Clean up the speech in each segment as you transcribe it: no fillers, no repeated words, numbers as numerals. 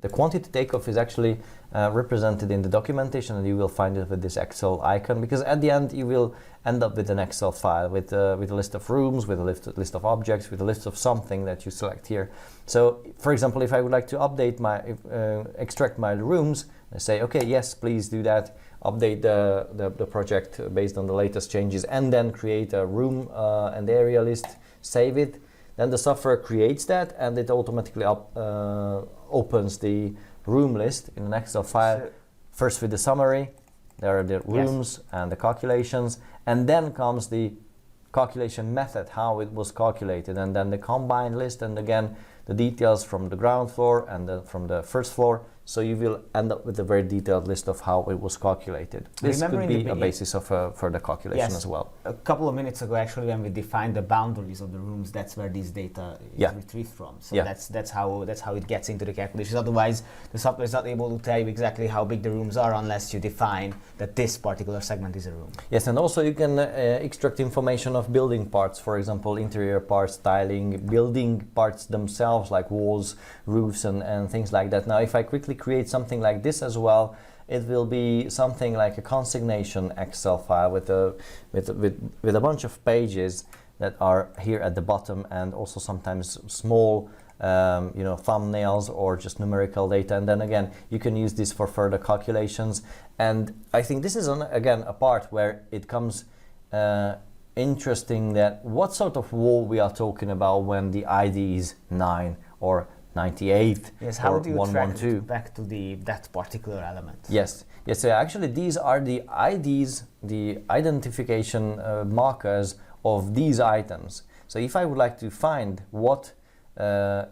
The quantity takeoff is actually represented in the documentation, and you will find it with this Excel icon, because at the end you will end up with an Excel file with a list of rooms, with a list of objects, with a list of something that you select here. So for example, if I would like to update extract my rooms, I say, okay, yes, please do that, update the project based on the latest changes, and then create a room and area list, save it. Then the software creates that, and it automatically opens the room list in an Excel file, first with the summary, there are the rooms and the calculations, and then comes the calculation method, how it was calculated, and then the combined list, and again the details from the ground floor and from the first floor. So you will end up with a very detailed list of how it was calculated. This could be a basis of further calculation as well. A couple of minutes ago, actually, when we defined the boundaries of the rooms, that's where these data is retrieved from. So that's how it gets into the calculations. Otherwise, the software is not able to tell you exactly how big the rooms are unless you define that this particular segment is a room. Yes, and also you can extract information of building parts, for example, interior parts, styling, building parts themselves, like walls, roofs, and things like that. Now, if I quickly create something like this as well, it will be something like a consignation Excel file with a bunch of pages that are here at the bottom, and also sometimes small thumbnails or just numerical data. And then again, you can use this for further calculations. And I think this is again a part where it comes interesting, that what sort of wall we are talking about when the ID is 9 or 98 how or do you 112. track it back to that particular element? Yes, actually these are the IDs, the identification markers of these items. So if I would like to find what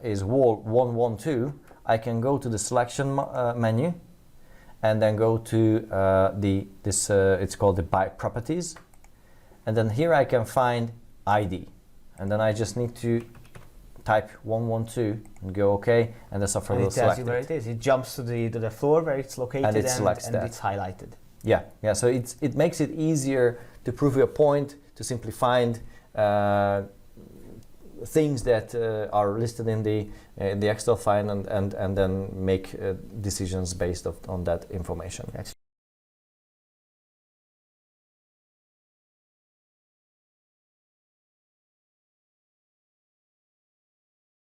is wall 112, I can go to the selection menu and then go to it's called the by properties, and then here I can find ID, and then I just need to type 112 and go OK, and the software will select it. It tells you where it is. It jumps to the floor where it's located, and it selects and it's highlighted. Yeah. So it makes it easier to prove your point, to simply find things that are listed in the Excel file, and then make decisions based on that information.